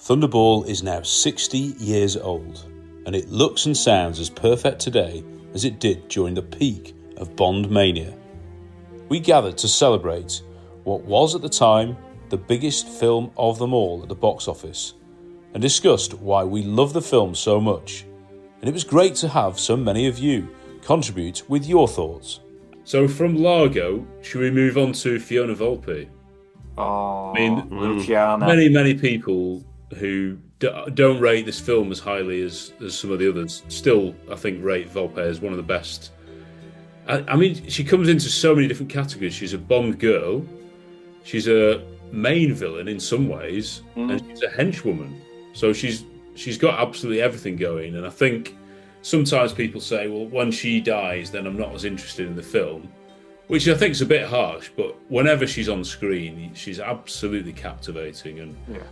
Thunderball is now 60 years old, and it looks and sounds as perfect today as it did during the peak of Bond mania. We gathered to celebrate what was at the time the biggest film of them all at the box office, and discussed why we love the film so much. And it was great to have so many of you contribute with your thoughts. So from Largo, should we move on to Fiona Volpe? Oh, Luciana. Many people who don't rate this film as highly as some of the others still, I think, rate Volpe as one of the best. I mean, she comes into so many different categories. She's a Bond girl, she's a main villain in some ways, and she's a henchwoman. So she's got absolutely everything going. And I think sometimes people say, well, when she dies, then I'm not as interested in the film, which I think is a bit harsh. But whenever she's on screen, she's absolutely captivating. And Yeah.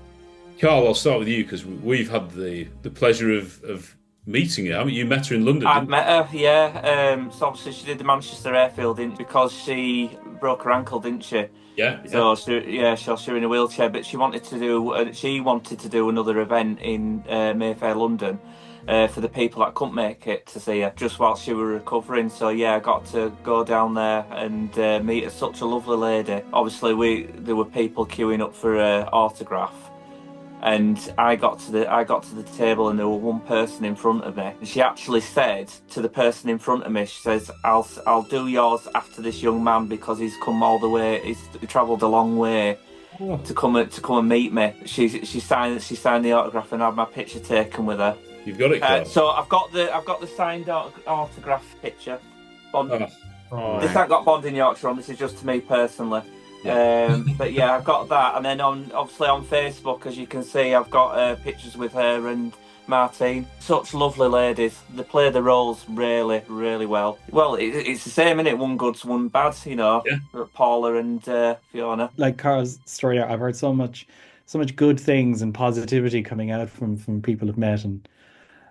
Carl, I'll start with you because we've had the pleasure of meeting her, haven't you? Met her in London. I've met her, yeah. So obviously she did the Manchester Airfield because she broke her ankle, didn't she? Yeah. So she was in a wheelchair, but she wanted to do another event in Mayfair, London, for the people that couldn't make it to see her just while she was recovering. So yeah, I got to go down there and meet her. Such a lovely lady. Obviously, there were people queuing up for her autograph. And I got to the table, and there was one person in front of me. And she actually said to the person in front of me, she says, "I'll do yours after this young man because he's come all the way. He's travelled a long way to come and meet me." She signed the autograph, and I had my picture taken with her. You've got it, Carl. So I've got the signed autograph picture. Bond. This ain't got Bond in Yorkshire on. This is just to me personally. Yeah. But yeah, I've got that, and then obviously on Facebook, as you can see, I've got pictures with her and Martine. Such lovely ladies. They play the roles really, really well. Well, it's the same, isn't it? One good's one bad, you know. Yeah. Paula and Fiona. Like Carl's story, I've heard so much good things and positivity coming out from people I've met, and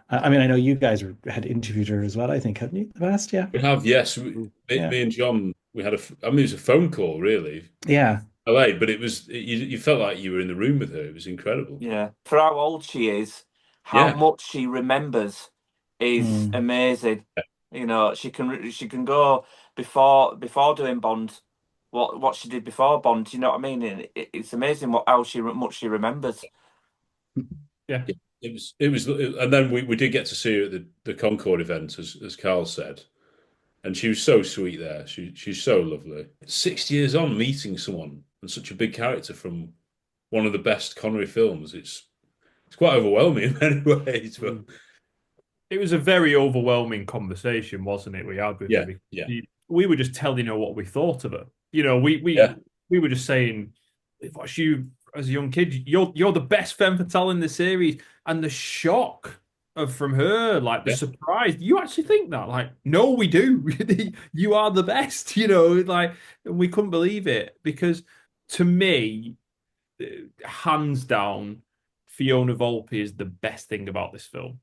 I mean, I know you guys had interviewed her as well. I think, hadn't you? The past, yeah. We have, yes. Me and John. We had it was a phone call, really. Yeah. LA, but it was you felt like you were in the room with her. It was incredible. Yeah. For how old she is, how much she remembers is amazing. Yeah. You know, she can go before doing Bond, what she did before Bond. You know what I mean? And it's amazing much she remembers. Yeah. It was, and then we did get to see her at the Concord event, as Carl said. And she was so sweet there. She's so lovely. 60 years on, meeting someone and such a big character from one of the best Connery films, it's quite overwhelming in many ways. But it was a very overwhelming conversation, wasn't it? We had with her. Yeah. We were just telling her what we thought of her. You know, we were just saying, "What's you as a young kid? You're the best femme fatale in the series," and the shock. From her, like the surprise, you actually think that? Like, no, we do. You are the best, you know. Like, we couldn't believe it because, to me, hands down, Fiona Volpe is the best thing about this film.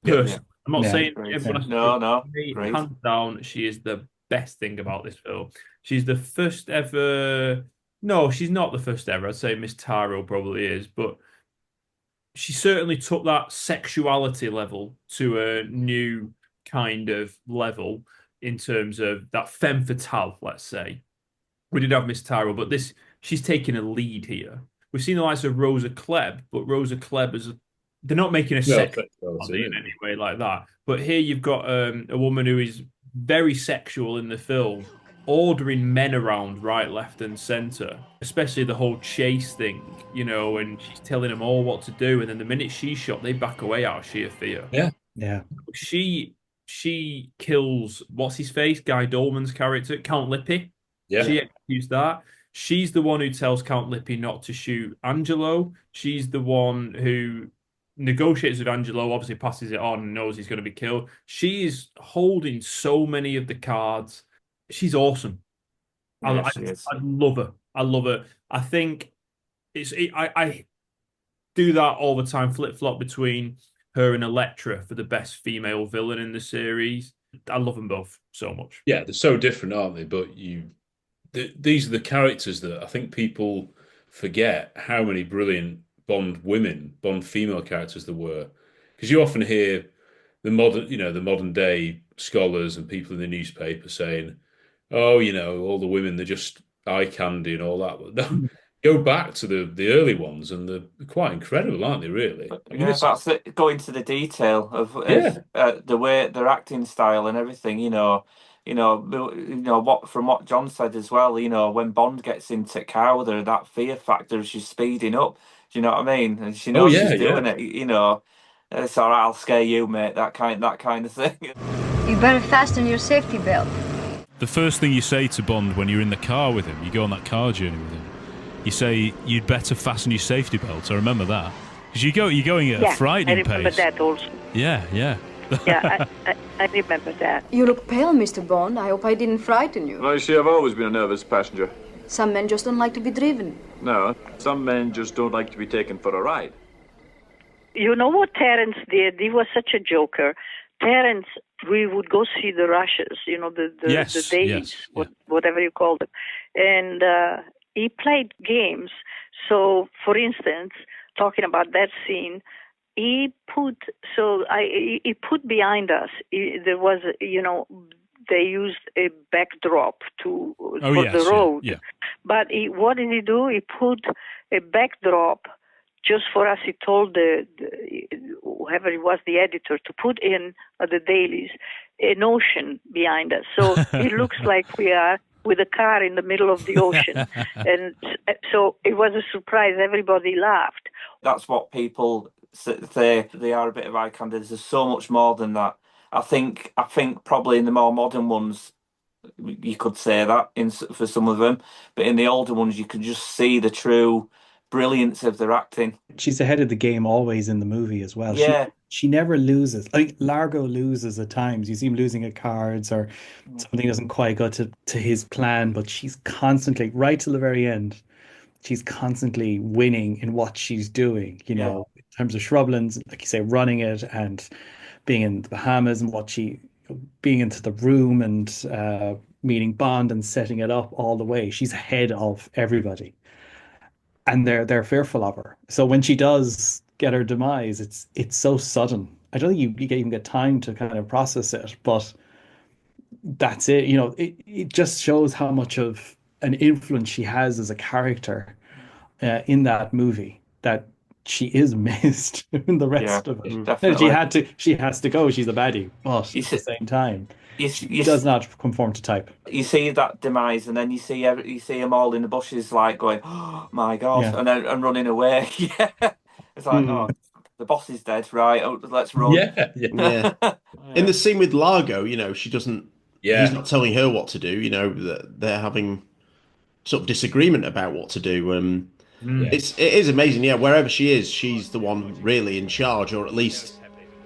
Personally, I'm not saying everyone. No. Hands down, she is the best thing about this film. She's the first ever. No, she's not the first ever. I'd say Miss Taro probably is, but. She certainly took that sexuality level to a new kind of level in terms of that femme fatale, let's say. We did have Miss Tyrrell, but she's taking a lead here. We've seen the likes of Rosa Klebb, but Rosa Klebb they're not making a sexuality in any way like that. But here you've got a woman who is very sexual in the film, ordering men around right, left, and centre, especially the whole chase thing, you know, and she's telling them all what to do, and then the minute she's shot, they back away out of sheer fear. Yeah. She kills what's his face, Guy Dolman's character, Count Lippy. Yeah, she executes that. She's the one who tells Count Lippy not to shoot Angelo. She's the one who negotiates with Angelo, obviously passes it on and knows he's going to be killed. She is holding so many of the cards. She's awesome. Yeah, I love her. I love her. I think I do that all the time, flip-flop between her and Elektra for the best female villain in the series. I love them both so much. Yeah, they're so different, aren't they? But these are the characters that I think people forget how many brilliant Bond women, Bond female characters there were, because you often hear the modern day scholars and people in the newspaper saying, "Oh, all the women, they're just eye candy and all that." But no, go back to the early ones, and they're quite incredible, aren't they? Really? I mean, That's it. Going to the detail of the way their acting style and everything. What from what John said as well. When Bond gets into Cowder, that fear factor of she's speeding up. Do you know what I mean? And she knows she's doing it. It's all right. I'll scare you, mate. That kind of thing. You better fasten your safety belt. The first thing you say to Bond when you're in the car with him, you go on that car journey with him, you say, "You'd better fasten your safety belt." I remember that. Because you're going at a frightening pace. I remember that also. Yeah. Yeah, I remember that. You look pale, Mr. Bond. I hope I didn't frighten you. Well, you see, I've always been a nervous passenger. Some men just don't like to be driven. No, some men just don't like to be taken for a ride. You know what Terence did? He was such a joker. Terence, we would go see the rushes, the dailies, whatever you call them. And he played games. So, for instance, talking about that scene, he put behind us. There was, they used a backdrop for the road. Yeah. But what did he do? He put a backdrop just for us. He told whoever it was, the editor, to put in the dailies an ocean behind us. So it looks like we are with a car in the middle of the ocean. And so it was a surprise. Everybody laughed. That's what people say. They are a bit of eye candy. There's so much more than that. I think probably in the more modern ones, you could say that for some of them. But in the older ones, you can just see the true brilliance of their acting. She's ahead of the game always in the movie as well. Yeah. She never loses. Like Largo loses at times. You see him losing at cards or something doesn't quite go to his plan, but she's constantly, right till the very end, she's constantly winning in what she's doing, in terms of shrublands, like you say, running it and being in the Bahamas and being into the room and meeting Bond and setting it up all the way. She's ahead of everybody. And they're fearful of her. So when she does get her demise, it's so sudden. I don't think you even get time to kind of process it, but that's it. It just shows how much of an influence she has as a character in that movie, that she is missed in the rest of it. Definitely. She has to go. She's a baddie, but at the same time, she does not conform to type. You see that demise, and then you see them all in the bushes, like going, "Oh my God," and running away. Yeah, it's like, oh, the boss is dead, right? Oh, let's run. Yeah. In the scene with Largo, she doesn't. Yeah, he's not telling her what to do. That they're having sort of disagreement about what to do. It is amazing. Yeah, wherever she is, she's the one really in charge, or at least,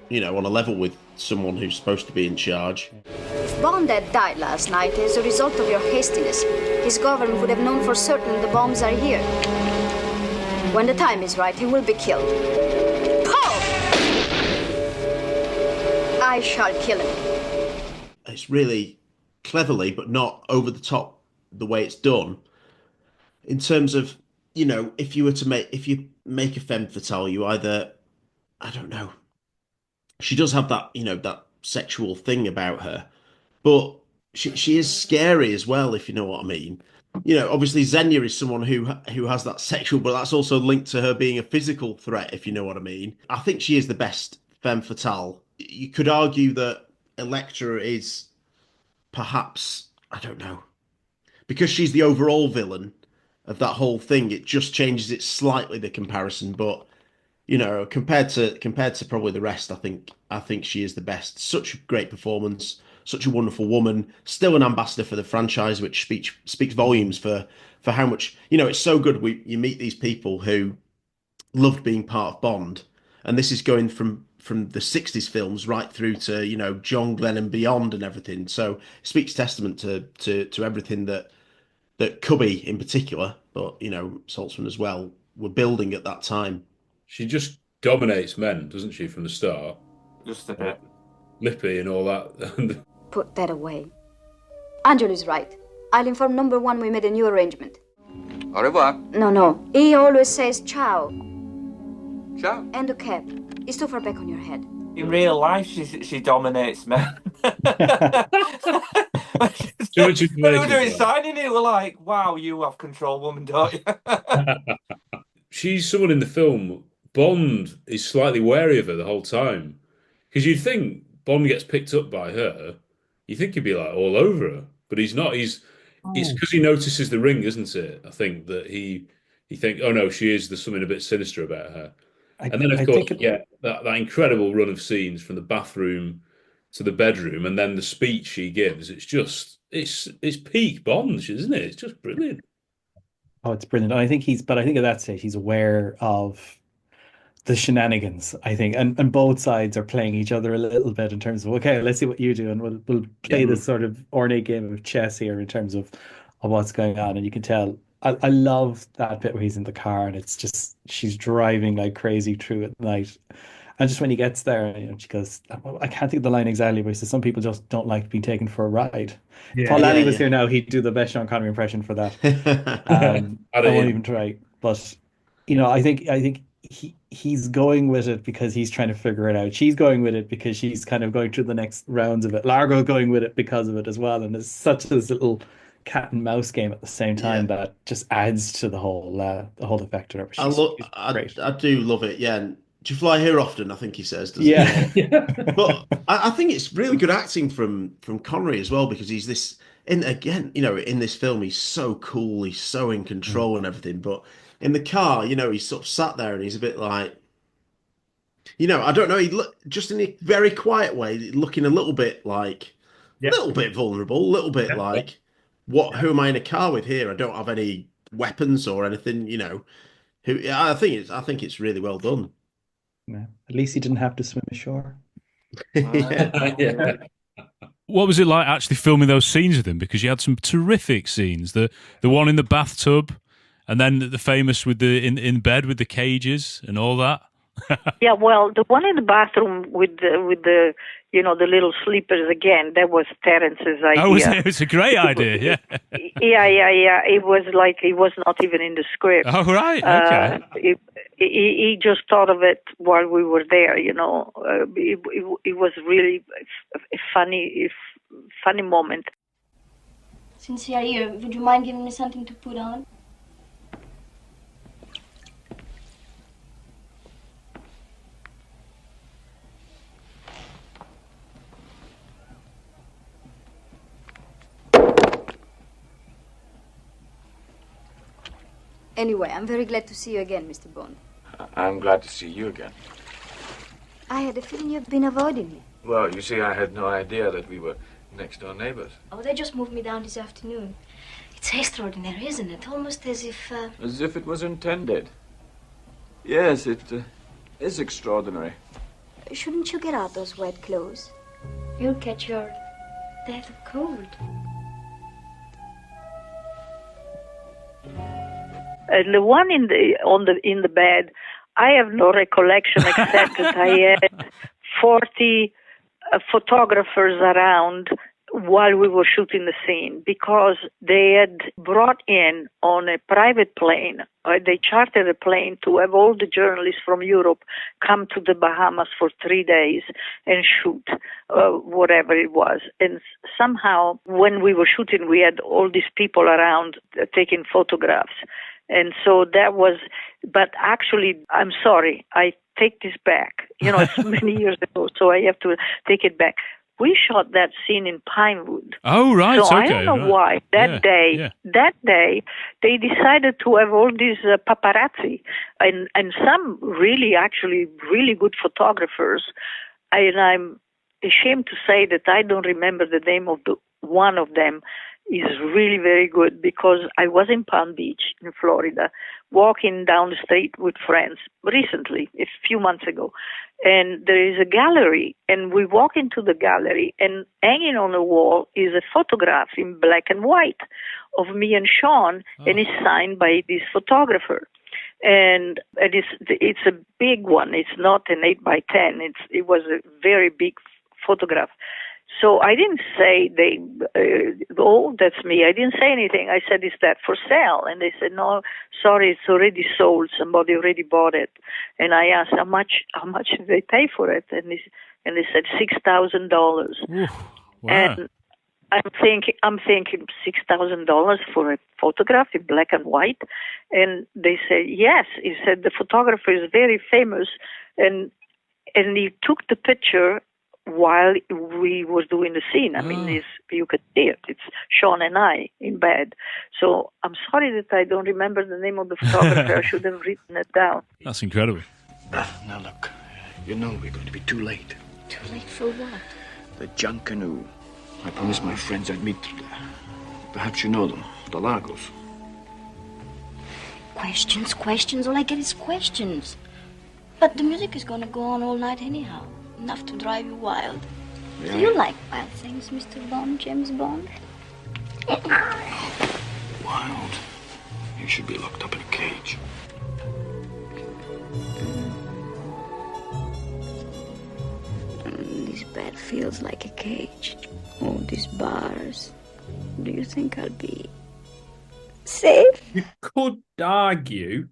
on a level with someone who's supposed to be in charge. If Bond had died last night as a result of your hastiness, his government would have known for certain the bombs are here. When the time is right, he will be killed. Pow! I shall kill him. It's really cleverly, but not over the top, the way it's done. In terms of, if you make a femme fatale, you either, I don't know. She does have that, that sexual thing about her, but she is scary as well, if you know what I mean. Obviously Xenia is someone who has that sexual, but that's also linked to her being a physical threat, if you know what I mean. I think she is the best femme fatale. You could argue that Elektra is perhaps, I don't know, because she's the overall villain of that whole thing, it just changes it slightly, the comparison, but compared to probably the rest, I think she is the best. Such a great performance, such a wonderful woman, still an ambassador for the franchise, which speaks volumes for how much, it's so good. You meet these people who loved being part of Bond, and this is going from the 60s films right through to, John Glenn and beyond and everything. So it speaks testament to everything that Cubby in particular, but, Saltzman as well, were building at that time. She just dominates men, doesn't she, from the start? Just a bit. Lippy and all that. Put that away. Angela's right. I'll inform #1 we made a new arrangement. Au revoir. No. He always says ciao. Ciao. And a cap. It's too far back on your head. In real life, she dominates men. Too much When we were information. doing signing, it were like, wow, you have control, woman, don't you? She's someone in the film. Bond is slightly wary of her the whole time. Because you'd think Bond gets picked up by her, you think he'd be like all over her. But he's not. It's because he notices the ring, isn't it? I think that he thinks, oh no, there's something a bit sinister about her. And then, of course, that incredible run of scenes from the bathroom to the bedroom, and then the speech she gives. It's just, it's peak Bond, isn't it? It's just brilliant. Oh, it's brilliant. And I think at that stage, he's aware of the shenanigans, I think. And both sides are playing each other a little bit in terms of, okay, let's see what you do. And we'll play this sort of ornate game of chess here in terms of what's going on. And you can tell, I love that bit where he's in the car and it's just, she's driving like crazy through at night. And just when he gets there, she goes, I can't think of the line exactly, but he says, some people just don't like being taken for a ride. If Paul Lanny was here now, he'd do the best Sean Connery impression for that. I won't even try. But, I think he's going with it because he's trying to figure it out. She's going with it because she's kind of going through the next rounds of it. Largo's going with it because of it as well. And it's such this little cat and mouse game at the same time that just adds to the whole effect of it. I do love it, yeah. And do you fly here often? I think he says, doesn't he? But I think it's really good acting from Connery as well, because he's this, in this film, he's so cool, he's so in control and everything. But in the car, he's sort of sat there and he's a bit like, I don't know, just in a very quiet way, looking a little bit like, a little bit vulnerable, a little bit like, who am I in a car with here? I don't have any weapons or anything, I think it's really well done. Yeah. At least he didn't have to swim ashore. What was it like actually filming those scenes with him? Because you had some terrific scenes. The one in the bathtub, and then the famous with the in bed with the cages and all that. Yeah, well, the one in the bathroom with the the little sleepers again, that was Terence's idea. Oh, it was a great idea, yeah. Yeah. It was like, it was not even in the script. Oh, right, okay. He just thought of it while we were there, It was really a funny moment. Since you're here, would you mind giving me something to put on? Anyway, I'm very glad to see you again, Mr. Bond. I'm glad to see you again. I had a feeling you've been avoiding me. Well, you see, I had no idea that we were next-door neighbors. Oh, they just moved me down this afternoon. It's extraordinary, isn't it? Almost as if... As if it was intended. Yes, it is extraordinary. Shouldn't you get out those wet clothes? You'll catch your death of cold. And the one in the bed, I have no recollection except that I had 40 photographers around while we were shooting the scene, because they had brought in on a private plane, they chartered a plane to have all the journalists from Europe come to the Bahamas for 3 days and shoot whatever it was. And somehow when we were shooting, we had all these people around taking photographs. And so that was, but actually, I'm sorry, I take this back. It's many years ago, so I have to take it back. We shot that scene in Pinewood. Oh, right, so okay. I don't know why that day they decided to have all these paparazzi and some really good photographers. And I'm ashamed to say that I don't remember the name of one of them. Is really very good, because I was in Palm Beach in Florida walking down the street with friends recently, a few months ago, and there is a gallery, and we walk into the gallery, and hanging on the wall is a photograph in black and white of me and Sean, and it's signed by this photographer. And it's a big one. It's not an 8x10. It was a very big photograph. So I didn't say oh, that's me. I didn't say anything. I said, is that for sale? And they said, no, sorry, it's already sold. Somebody already bought it. And I asked, how much did they pay for it? And they said $6,000. Wow. And I'm thinking $6,000 for a photograph in black and white. And they said, yes. He said, the photographer is very famous. And he took the picture while we were doing the scene. I mean, you could see it. It's Sean and I in bed. So I'm sorry that I don't remember the name of the photographer. I should have written it down. That's incredible. Now look, you know we're going to be too late. Too late for what? The junk canoe. I promised my friends I'd meet them there. Perhaps you know them, the Lagos. Questions. All I get is questions. But the music is going to go on all night anyhow. Enough to drive you wild. Yeah. Do you like wild things, Mr. Bond, James Bond? Wild. You should be locked up in a cage. This bed feels like a cage. Oh, these bars. Do you think I'll be safe? You could argue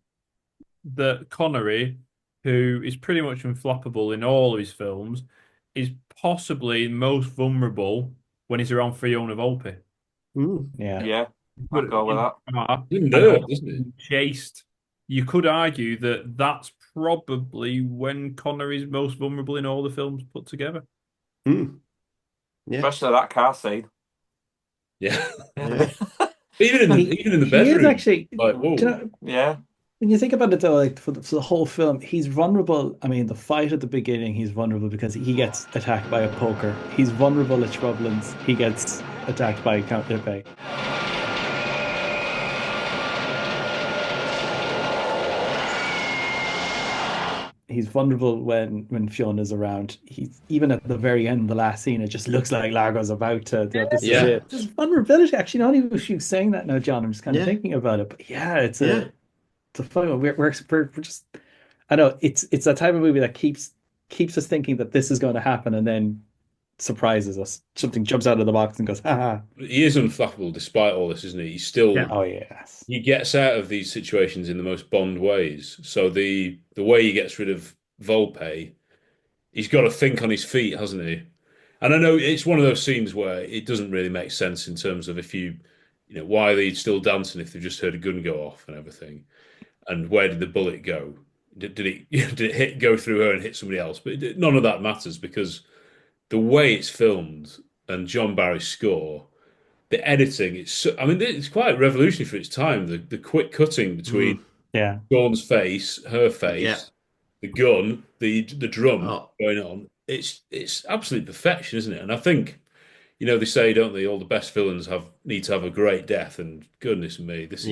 that Connery, who is pretty much unflappable in all of his films, is possibly most vulnerable when he's around Fiona Volpe. Yeah, I'd go with that. Isn't it? Chased. You could argue that that's probably when Connery's most vulnerable in all the films put together. Yeah. Especially that car scene. Yeah. even in the bedroom. He is actually, like, whoa. Yeah. When you think about it, though, like for the whole film, he's vulnerable. I mean, the fight at the beginning, he's vulnerable because he gets attacked by a poker. He's vulnerable at Shrublands. He gets attacked by Count Lippe. He's vulnerable when Fiona's around. He's even at the very end, the last scene, it just looks like Largo's about to. This is it. There's vulnerability. Actually, not even if you saying that now, John. I'm just kind of thinking about it. But yeah, it's a fun one. We're just. I know it's that type of movie that keeps us thinking that this is going to happen, and then surprises us. Something jumps out of the box and goes, ha. He is unflappable despite all this, isn't he? He's still. Oh yes. He gets out of these situations in the most Bond ways. So the way he gets rid of Volpe, he's got to think on his feet, hasn't he? And I know it's one of those scenes where it doesn't really make sense in terms of why are they still dancing if they've just heard a gun go off and everything, and where did the bullet go? Did it go through her and hit somebody else? But none of that matters because the way it's filmed and John Barry's score, the editing, it's quite revolutionary for its time. The quick cutting between Dawn's face, her face, the gun, the drum going on. It's absolute perfection, isn't it? And I think, they say, don't they, all the best villains need to have a great death, and goodness me, this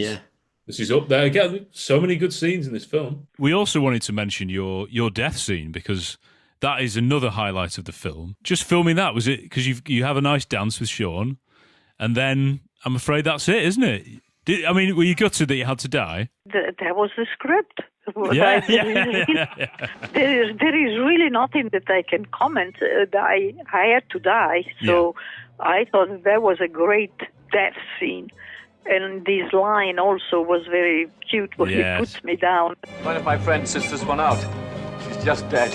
is up there again. So many good scenes in this film. We also wanted to mention your death scene because that is another highlight of the film. Just filming that, was it? Because you have a nice dance with Sean, and then I'm afraid that's it, isn't it? Were you gutted that you had to die? That was the script. Yeah. There is really nothing that I can comment. I had to die, so I thought that was a great death scene. And this line also was very cute when he puts me down. One of my friends sits this one out. She's just dead.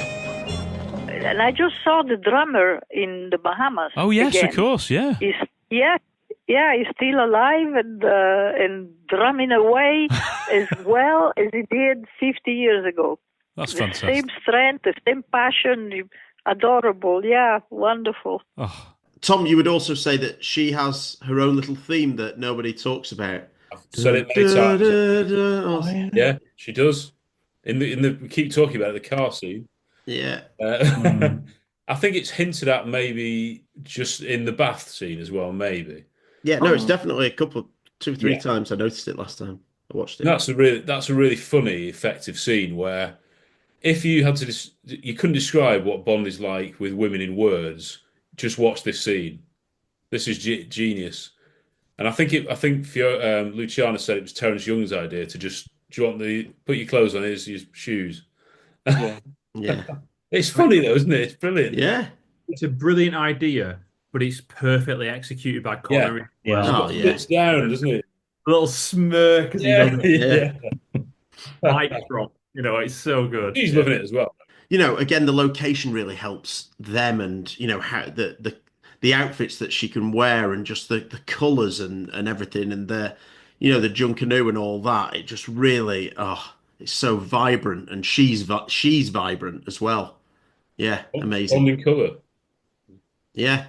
And I just saw the drummer in the Bahamas. Oh, yes, again. Of course, yeah. He's still alive and drumming away as well as he did 50 years ago. That's the fantastic. Same strength, the same passion, adorable. Yeah, wonderful. Oh. Tom, you would also say that she has her own little theme that nobody talks about. I've said it many times. Yeah, she does. We keep talking about the car scene. Yeah. I think it's hinted at maybe just in the bath scene as well, maybe. Yeah, no, it's definitely a couple, 2 or 3 times I noticed it last time I watched it. That's a really funny, effective scene where if you had to, you couldn't describe what Bond is like with women in words. Just watch this scene. This is genius. And I think Luciana said it was Terence Young's idea to just, do you want put your clothes on, here's your shoes. Yeah. It's funny though, isn't it? It's brilliant. Yeah. It's a brilliant idea. but it's perfectly executed by Connery. Yeah. Well. Oh, yeah. Sits down, doesn't it? A little smirk as he Yeah, does it. yeah. Mic drop. It's so good. She's loving it as well. Again, the location really helps them, and how the outfits that she can wear, and just the colors and everything, and the Junkanoo and all that. It just really, it's so vibrant, and she's vibrant as well. Yeah, amazing. Bonding colour. Yeah.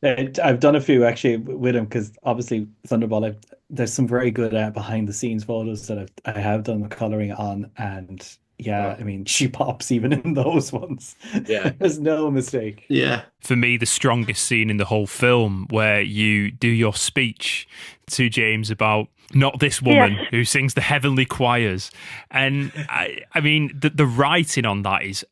I've done a few actually with him because obviously Thunderball. There's some very good behind the scenes photos that I have done the coloring on, and yeah, I mean she pops even in those ones. Yeah, there's no mistake. Yeah. For me, the strongest scene in the whole film, where you do your speech to James about not this woman who sings the heavenly choirs, and I mean the writing on that is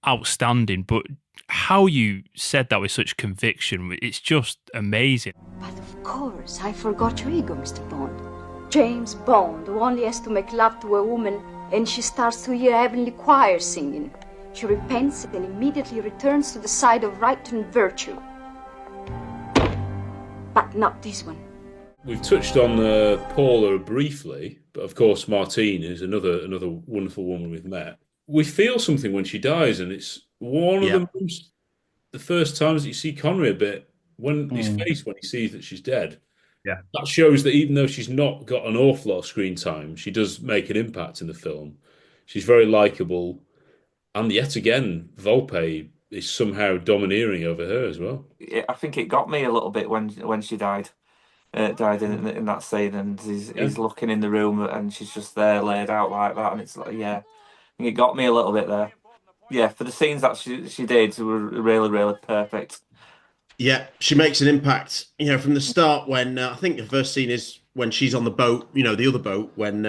outstanding, but how you said that with such conviction, it's just amazing. But of course, I forgot your ego, Mr. Bond. James Bond, who only has to make love to a woman and she starts to hear heavenly choir singing. She repents and immediately returns to the side of right and virtue. But not this one. We've touched on Paula briefly, but of course Martine is another wonderful woman we've met. We feel something when she dies, and it's one of the first times that you see Connery a bit his face when he sees that she's dead. Yeah, that shows that even though she's not got an awful lot of screen time, she does make an impact in the film. She's very likable, and yet again, Volpe is somehow domineering over her as well. I think it got me a little bit when she died. Died in that scene, and he's looking in the room, and she's just there laid out like that, and it's like, I think it got me a little bit there. Yeah, for the scenes that she did were really, really perfect. Yeah, she makes an impact, from the start when I think the first scene is when she's on the boat, the other boat, when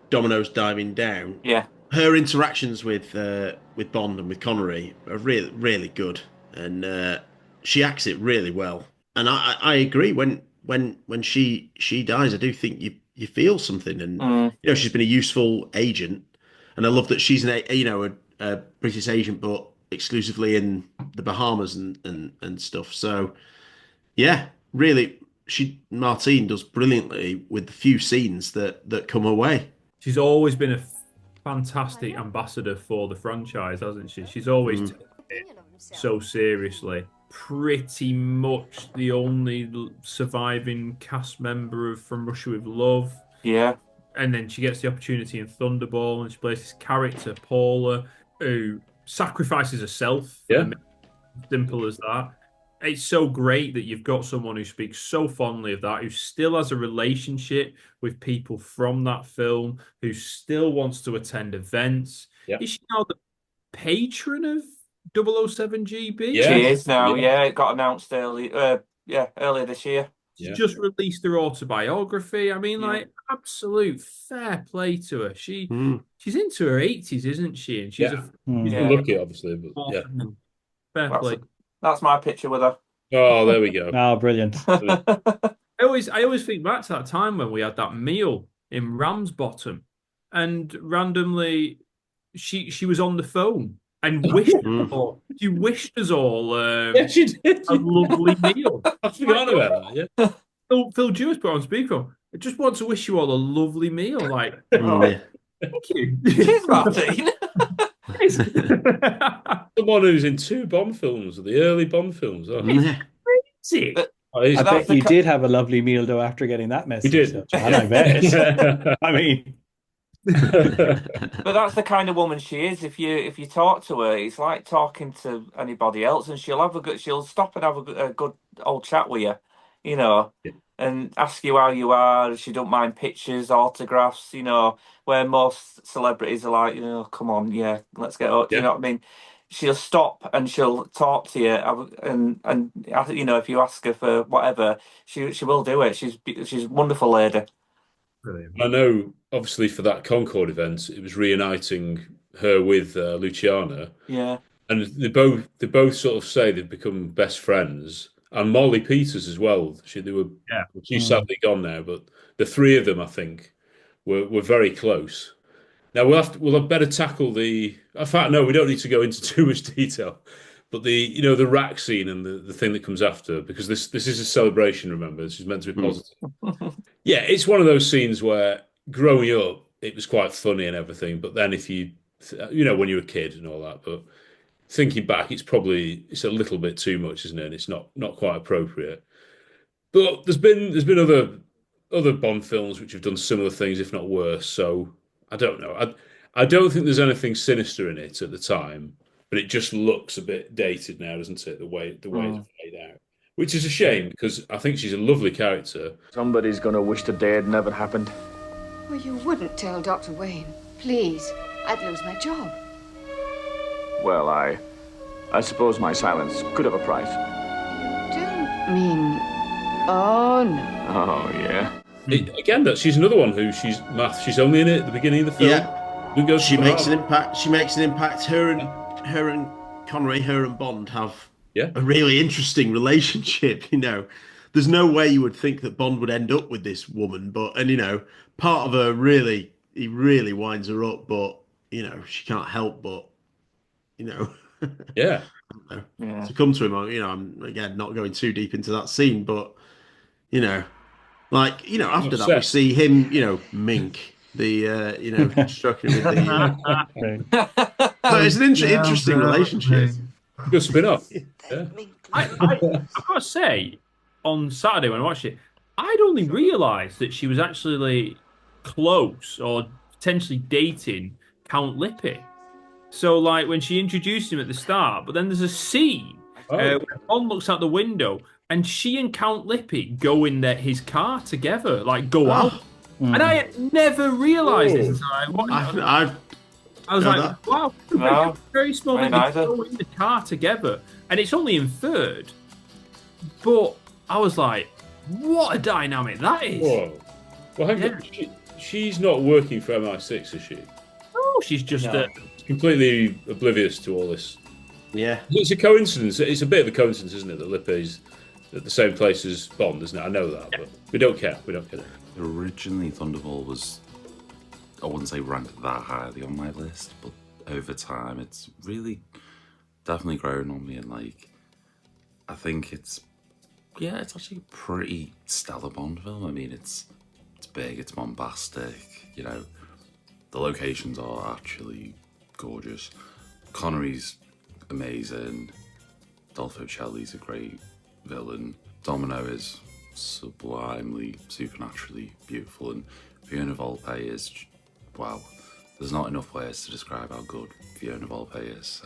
Domino's diving down. Yeah. Her interactions with Bond and with Connery are really, really good, and she acts it really well. And I agree, when she dies, I do think you feel something, and she's been a useful agent, and I love that she's a British agent, but exclusively in the Bahamas and stuff. So yeah, really, Martine does brilliantly with the few scenes that come her way. She's always been a fantastic ambassador for the franchise, hasn't she? She's always taken it so seriously. Pretty much the only surviving cast member From Russia with Love. Yeah. And then she gets the opportunity in Thunderball, and she plays this character, Paula, who sacrifices herself. Yeah. Simple as that. It's so great that you've got someone who speaks so fondly of that, who still has a relationship with people from that film, who still wants to attend events. Yeah. Is she now the patron of 007 GB? Yeah. She is now, it got announced earlier this year. She's just released her autobiography. I mean, absolute fair play to her. She's into her 80s, isn't she? And she's lucky, obviously, but fair play. That's my picture with her. Oh, there we go. Oh, brilliant. I always think back to that time when we had that meal in Ramsbottom, and randomly she was on the phone and wished she wished us all she did. a lovely meal. I forgot about that, yeah. Phil Jewis put on speakerphone. I just want to wish you all a lovely meal. Like, Yeah. thank you. Cheers, Martine. Someone who's in 2 Bond films, the early Bond films. Oh. Crazy. I bet you did have a lovely meal though after getting that message. We did. And I bet. I mean, but that's the kind of woman she is. If you talk to her, it's like talking to anybody else, and she'll stop and have a good old chat with you, and ask you how you are. She don't mind pictures, autographs, where most celebrities are like, come on, let's get up. You know what I mean? She'll stop and she'll talk to you, and if you ask her for whatever, she will do it. She's a wonderful lady. Brilliant. I know, obviously, for that Concorde event, it was reuniting her with Luciana. Yeah. And they both sort of say they've become best friends. And Molly Peters as well. She's sadly gone now, but the 3 of them, I think, were very close. Now we'll have better tackle the. In fact, no, we don't need to go into too much detail. But the rack scene and the thing that comes after, because this is a celebration. Remember, this is meant to be positive. Yeah, it's one of those scenes where growing up it was quite funny and everything, but then if when you were a kid and all that, but thinking back, it's a little bit too much, isn't it? And it's not quite appropriate. But there's been other Bond films which have done similar things, if not worse. So I don't know. I don't think there's anything sinister in it at the time, but it just looks a bit dated now, doesn't it? The way it's played out, which is a shame because I think she's a lovely character. Somebody's gonna wish the day had never happened. Well, you wouldn't tell Dr. Wayne. Please, I'd lose my job. Well, I suppose my silence could have a price. You don't mean... Oh, no. Oh, yeah. She's another one who she's only in it at the beginning of the film. Yeah. She makes an impact. Her and Connery, her and Bond have a really interesting relationship. There's no way you would think that Bond would end up with this woman, but part of her he really winds her up, but she can't help but yeah. To come to him. I'm again not going too deep into that scene, but after that we see him, Mink, the stroking with the. So it's an interesting relationship. Good spin off. Yeah. I've got to say, on Saturday when I watched it, I'd only realised that she was actually close or potentially dating Count Lippe. So, when she introduced him at the start, but then there's a scene where Bond looks out the window and she and Count Lippe go in his car together, go out. And I had never realised this until I watched it. I was like, wow, very small. They go in the car together, and it's only in third. But I was like, what a dynamic that is. Whoa. Well, hang on. She's not working for MI6, is she? No, she's just completely oblivious to all this. Yeah. It's a coincidence. It's a bit of a coincidence, isn't it, that Lippe's at the same place as Bond, isn't it? I know that, but we don't care. We don't care. Originally, Thunderball was, I wouldn't say ranked that highly on my list, but over time, it's really definitely grown on me. And I think it's actually a pretty stellar Bond film. I mean, it's big, it's bombastic. The locations are actually gorgeous. Connery's amazing. Dolph Shelley's a great villain. Domino is sublimely, supernaturally beautiful, and Fiona Volpe is, wow. There's not enough ways to describe how good Fiona Volpe is.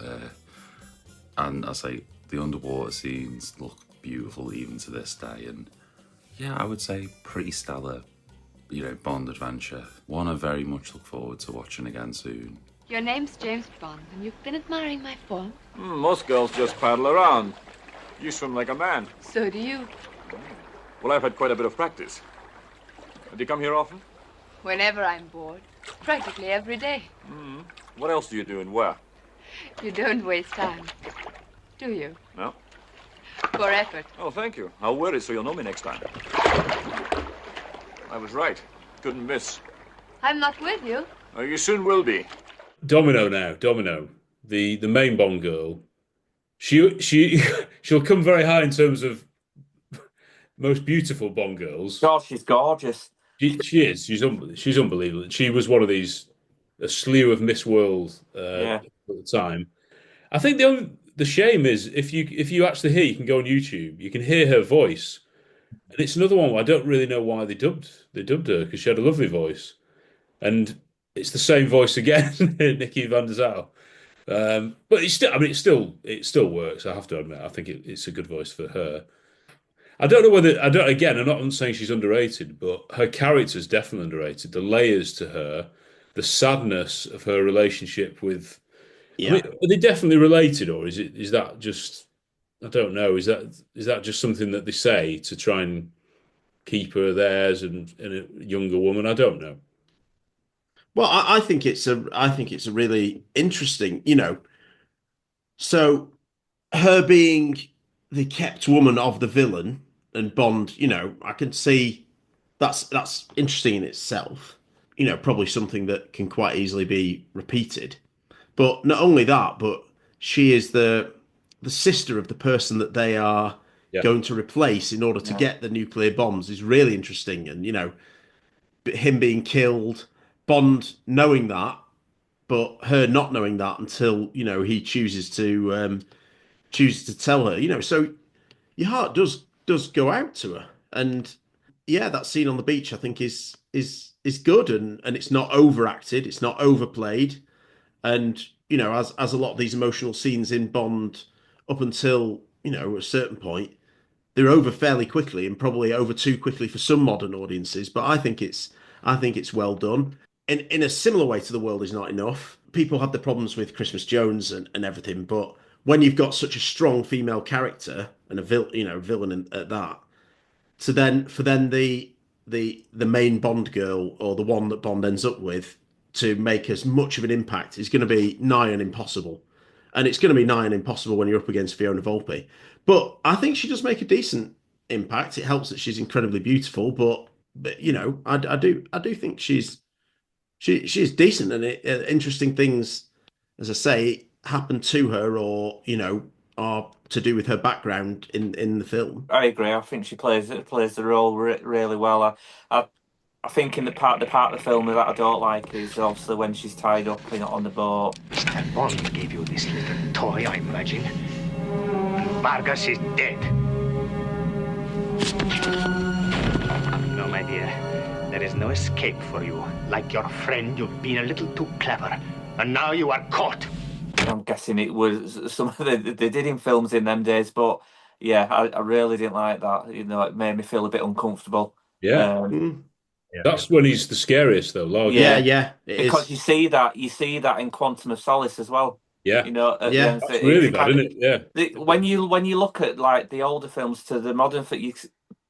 And I say the underwater scenes look beautiful even to this day, and I would say pretty stellar, Bond adventure. One I very much look forward to watching again soon. Your name's James Bond, and you've been admiring my form. Most girls just paddle around. You swim like a man. So do you. Well, I've had quite a bit of practice. Do you come here often? Whenever I'm bored. Practically every day. What else do you do and where? You don't waste time, do you? No. For effort. Oh, thank you. I'll wear it so you'll know me next time. I was right. Couldn't miss. I'm not with you. Oh, you soon will be. Domino, the main Bond girl. She'll come very high in terms of most beautiful Bond girls. God, she's gorgeous. She is. She's unbelievable. She was one of a slew of Miss World at the time. I think the shame is if you actually hear, you can go on YouTube, you can hear her voice, and it's another one where I don't really know why they dubbed her, because she had a lovely voice, and it's the same voice again, Nikki Van der Zyl. But it still works. I have to admit, I think it's a good voice for her. I don't know whether I'm not saying she's underrated, but her character's definitely underrated. The layers to her, the sadness of her relationship with. Yeah. I mean, are they definitely related, or is that just? I don't know. Is that just something that they say to try and keep her theirs and a younger woman? I don't know. Well, I think it's a really interesting, so her being the kept woman of the villain and Bond, I can see that's interesting in itself. probably something that can quite easily be repeated. But not only that, but she is the sister of the person that they are going to replace in order to get the nuclear bombs is really interesting. And him being killed, Bond knowing that, but her not knowing that until he chooses to tell her. So your heart does go out to her, and that scene on the beach I think is good, and it's not overacted, it's not overplayed, and as a lot of these emotional scenes in Bond up until a certain point, they're over fairly quickly and probably over too quickly for some modern audiences. But I think it's well done. In a similar way to The World Is Not Enough, people have the problems with Christmas Jones and everything, but when you've got such a strong female character and a villain at that, for the main Bond girl, or the one that Bond ends up with, to make as much of an impact is going to be nigh on impossible. And it's going to be nigh on impossible when you're up against Fiona Volpe. But I think she does make a decent impact. It helps that she's incredibly beautiful, but I do think she's decent, and interesting things, as I say, happen to her, or are to do with her background in the film. I agree. I think she plays the role really well. I think in the part of the film that I don't like is obviously when she's tied up on the boat. Mr. Bond gave you this little toy, I imagine. And Vargas is dead. No, my dear. There is no escape for you. Like your friend, you've been a little too clever. And now you are caught. I'm guessing it was some of they did in films in them days, but yeah, I really didn't like that. It made me feel a bit uncomfortable. Yeah. That's when he's the scariest, though. Largo. Yeah. Because you see that in Quantum of Solace as well. Yeah. That's really bad, isn't it? Yeah. When you look at like the older films to the modern film,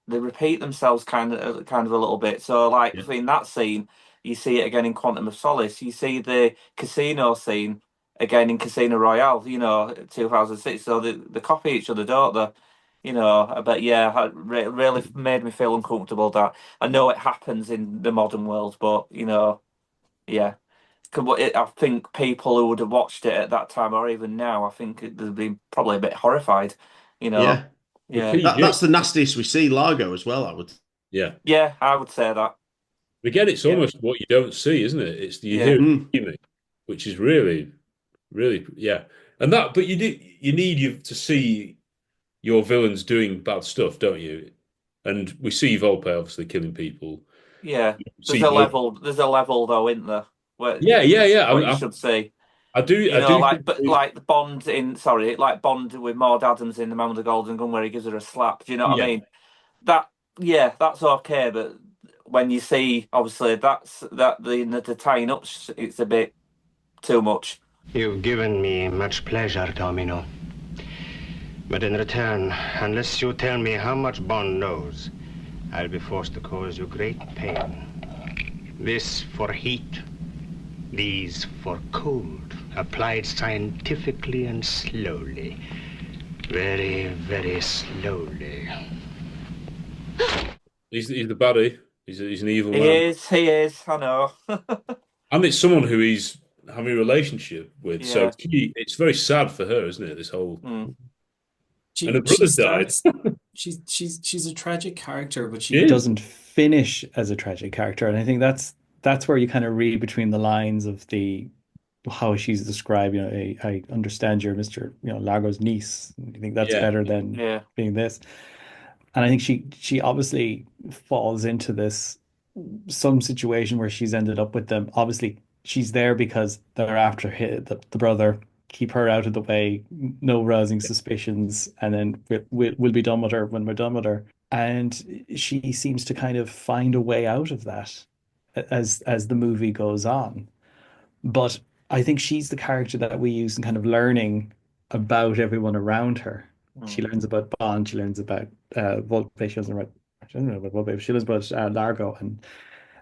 they repeat themselves kind of a little bit. So in that scene, you see it again in Quantum of Solace. You see the casino scene again in Casino Royale. 2006. So they copy each other, don't they? But yeah, it really made me feel uncomfortable. That I know it happens in the modern world, but yeah. I think people who would have watched it at that time, or even now, I think they'd be probably a bit horrified. Yeah. That's the nastiest we see Largo as well, I would. Yeah, I would say that. Again, it's almost what you don't see, isn't it? It's the hearing, which is really, really, and that. But you need to see your villains doing bad stuff, don't you? And we see Volpe obviously killing people. Yeah, there's a level though, isn't there? Where yeah. You should see. I do. Like Bond with Maud Adams in The Man with the Golden Gun, where he gives her a slap. Do you know what I mean? That's okay, but when you see, obviously, the tying up, it's a bit too much. You've given me much pleasure, Domino. But in return, unless you tell me how much Bond knows, I'll be forced to cause you great pain. This for heat, these for cold, applied scientifically and slowly. Very, very slowly. He's the baddie. He's an evil man. He is. I know. And it's someone who he's having a relationship with. So it's very sad for her, isn't it? This whole. And her brother's died. She's a tragic character, but she doesn't finish as a tragic character, and I think that's where you kind of read between the lines of how she's described. I understand you're Mr. Largo's niece. You think that's better than being this, and I think she obviously falls into some situation where she's ended up with them. Obviously, she's there because they're after the brother. Keep her out of the way, no rousing suspicions, and then we'll be done with her when we're done with her. And she seems to kind of find a way out of that as the movie goes on. But I think she's the character that we use in kind of learning about everyone around her. She learns about Bond, she learns about Volpe, she doesn't know about Volpe, she learns about Largo,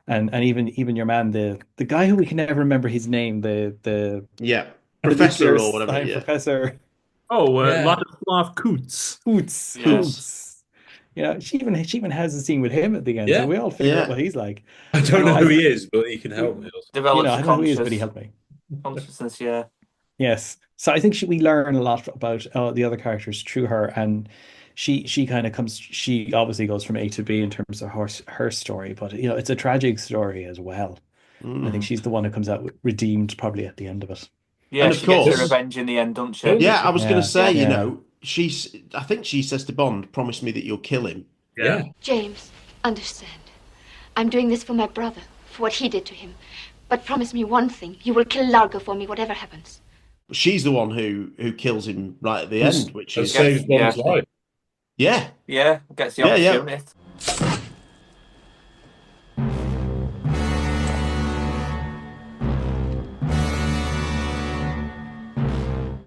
and even your man, the guy who we can never remember his name, the Professor or whatever. Professor. Ladislav Kutz. Kutz. You know, she even has a scene with him at the end, Yeah. so we all figure out what he's like. I don't know who he is, but he can help me. Develops I don't know who he is, but he helped me. consciousness, yeah. Yes. So I think we learn a lot about the other characters through her, and she kind of comes. She obviously goes from A to B in terms of her story, but you know, it's a tragic story as well. I think she's the one who comes out redeemed probably at the end of it. Yeah, And of she gets course- her revenge in the end, doesn't she? Yeah, I was going to say, Yeah. you know, I think she says to Bond, "Promise me that you'll kill him." Yeah. James, understand. I'm doing this for my brother, for what he did to him. But promise me one thing. You will kill Largo for me, whatever happens. She's the one who kills him right at the end, which is saves Bond's life. Yeah. Yeah, gets the Yeah, opportunity.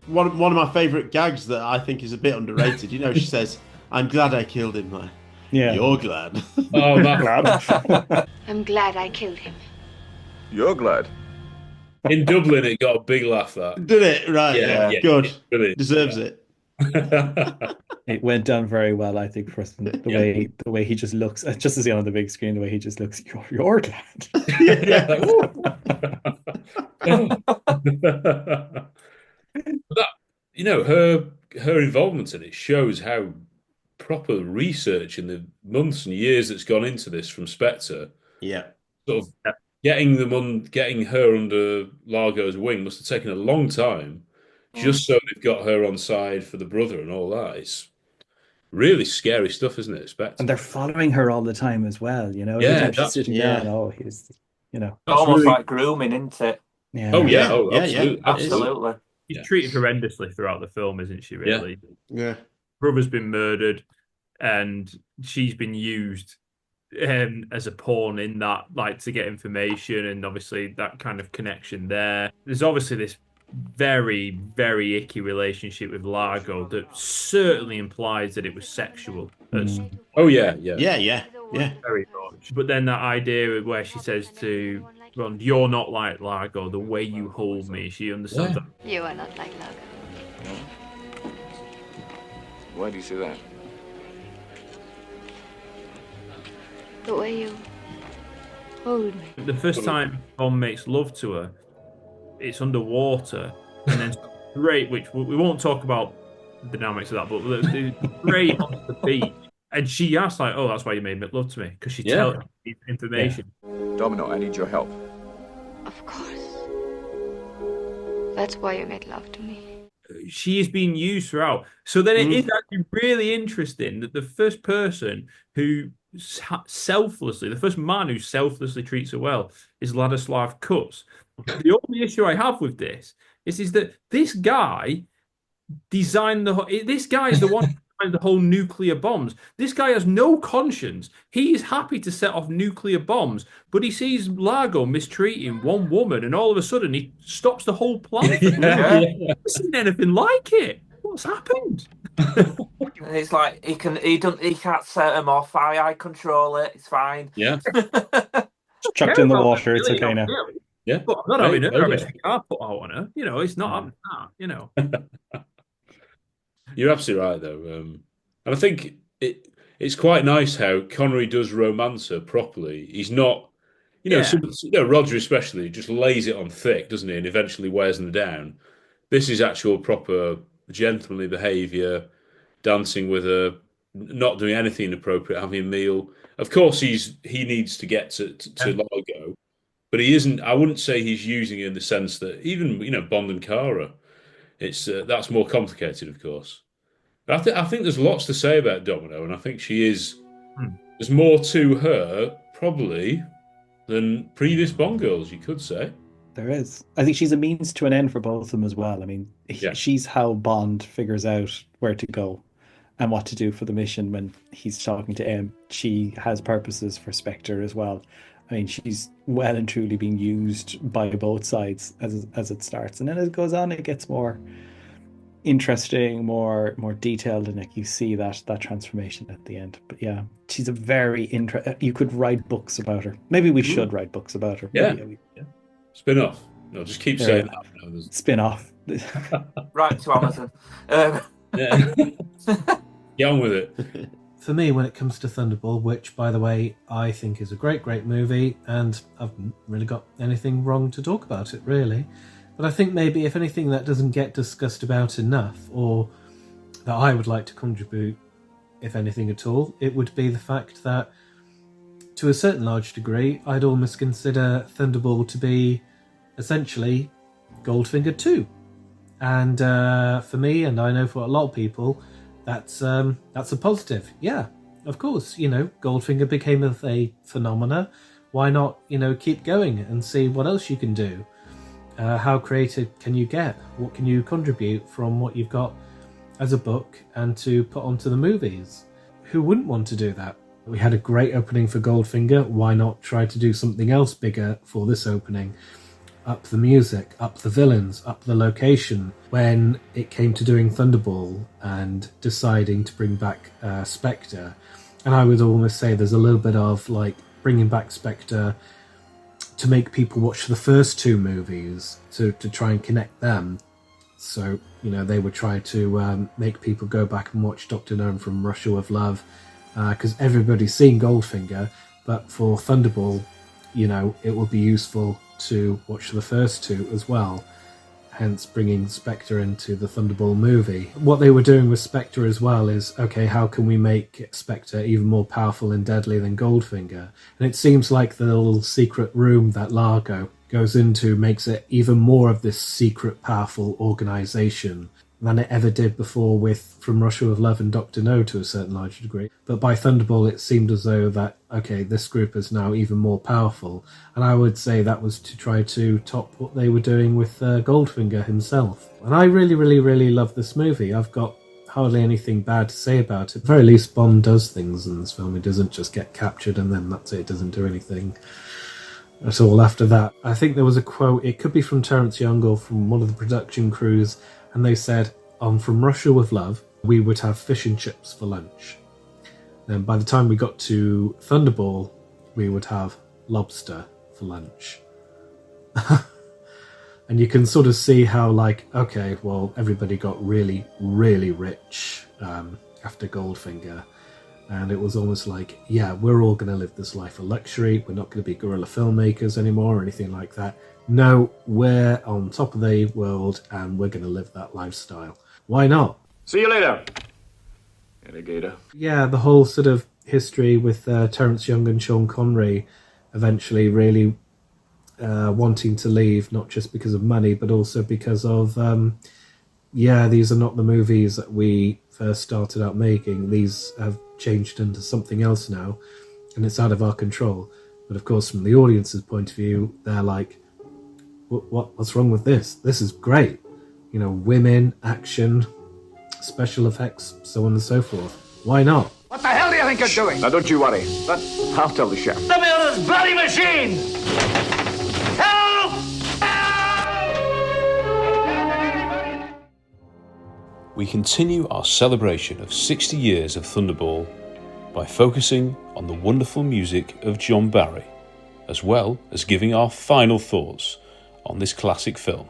One of my favourite gags that I think is a bit underrated. You know, she says, "I'm glad I killed him." Like, Yeah. You're glad. Oh, man. I'm glad I killed him. You're glad. In Dublin, it got a big laugh. That Did it? Right. Yeah, yeah. Good. Brilliant. Deserves it. It went down very well, I think, for the way he just looks, just as he on the big screen, the way he just looks. You're glad. Yeah, like, that, you know, her involvement in it shows how proper research in the months and years that's gone into this from Spectre. Yeah. Sort of getting her under Largo's wing must have taken a long time, just so they've got her on side for the brother and all that. It's really scary stuff, isn't it, Spectre? And they're following her all the time as well, you know. Yeah, Every time she's that's- sitting yeah. down, oh, he's, you know. Almost really- like grooming, isn't it? Yeah. Oh yeah, Yeah, oh yeah, absolutely, yeah. Absolutely. She's Yeah. treated horrendously throughout the film, isn't she? Really. Yeah. Brother's been murdered, and she's been used as a pawn in that, like, to get information, and obviously that kind of connection there. There's obviously this very, very icky relationship with Largo that certainly implies that it was sexual. Oh yeah, yeah. Yeah. Very much. But then that idea where she says to Ron, "You're not like Largo. The way you hold me," she understands Yeah. that. You are not like Largo. Why do you say that? The way you hold me. The first time Bond makes love to her, it's underwater, and then straight, which we won't talk about the dynamics of that, but the straight onto the beach, and she asks like, "Oh, that's why you made love to me," because she tells me information. Domino, I need your help. Of course. That's why you made love to me. She is being used throughout. So then it is actually really interesting that the first person who the first man who selflessly treats her well is Ladislav Kutz. The only issue I have with this is that this guy designed this guy is the one who designed the whole nuclear bombs. This guy has no conscience. He is happy to set off nuclear bombs, but he sees Largo mistreating one woman, and all of a sudden he stops the whole planet. I've seen anything like it. What's happened? And it's like he can't set them off. I control it. It's fine. Yeah. Chucked in the water, it's okay now. Yeah. But I'm not having Right, her okay. having a car put out on her. You know, it's not having that, you know. You're absolutely right, though, and I think it's quite nice how Connery does romance her properly. He's not, you know, Roger especially just lays it on thick, doesn't he? And eventually wears them down. This is actual proper gentlemanly behaviour, dancing with her, not doing anything inappropriate, having a meal. Of course, he needs to get to Largo, but he isn't. I wouldn't say he's using it in the sense that even, you know, Bond and Cara. It's that's more complicated, of course. But I think there's lots to say about Domino, and I think she is. There's more to her probably than previous Bond girls, you could say. There is. I think she's a means to an end for both of them as well. I mean, she's how Bond figures out where to go and what to do for the mission when he's talking to M. She has purposes for Spectre as well. I mean, she's well and truly being used by both sides as it starts, and then as it goes on, it gets more interesting, more detailed, and like you see that transformation at the end. But yeah, she's a very you could write books about her. Maybe we should write books about her. Yeah. Maybe, Spin off. No, just keep saying that. No, there's- spin off. Right to Amazon. Yeah. Get on with it. for me, when it comes to Thunderball, which, by the way, I think is a great, great movie, and I've really got anything wrong to talk about it, really. But I think maybe, if anything, that doesn't get discussed about enough, or that I would like to contribute, if anything at all, it would be the fact that, to a certain large degree, I'd almost consider Thunderball to be essentially Goldfinger 2. And for me, and I know for a lot of people, that's a positive. Yeah, of course, Goldfinger became a phenomena. Why not, keep going and see what else you can do? How creative can you get? What can you contribute from what you've got as a book and to put onto the movies? Who wouldn't want to do that? We had a great opening for Goldfinger. Why not try to do something else bigger for this opening? Up the music, up the villains, up the location. When it came to doing Thunderball and deciding to bring back Spectre, and I would almost say there's a little bit of like bringing back Spectre to make people watch the first two movies to try and connect them. So, they would try to make people go back and watch Dr. No from Russia with Love, because everybody's seen Goldfinger, but for Thunderball, it would be useful to watch the first two as well, hence bringing Spectre into the Thunderball movie. What they were doing with Spectre as well is, okay, how can we make Spectre even more powerful and deadly than Goldfinger? And it seems like the little secret room that Largo goes into makes it even more of this secret, powerful organisation than it ever did before with From Russia with Love and Dr. No to a certain large degree. But by Thunderball, it seemed as though that, okay, this group is now even more powerful. And I would say that was to try to top what they were doing with Goldfinger himself. And I really, really, really love this movie. I've got hardly anything bad to say about it. At the very least, Bond does things in this film. He doesn't just get captured and then that's it. It doesn't do anything at all after that. I think there was a quote, it could be from Terence Young or from one of the production crews, and they said, From Russia with Love, we would have fish and chips for lunch. Then by the time we got to Thunderball, we would have lobster for lunch. And you can sort of see how, okay, well, everybody got really, really rich after Goldfinger. And it was almost like, yeah, we're all going to live this life of luxury. We're not going to be guerrilla filmmakers anymore or anything like that. No, we're on top of the world and we're going to live that lifestyle. Why not? See you later, alligator. Yeah, the whole sort of history with Terence Young and Sean Connery eventually really wanting to leave, not just because of money, but also because of, these are not the movies that we first started out making. These have changed into something else now, and it's out of our control. But of course, from the audience's point of view, they're like, what's wrong with this? This is great. Women, action, special effects, so on and so forth. Why not? What the hell do you think you're doing? Now, don't you worry. I'll tell the chef. Let me on this bloody machine! Help! We continue our celebration of 60 years of Thunderball by focusing on the wonderful music of John Barry, as well as giving our final thoughts on this classic film.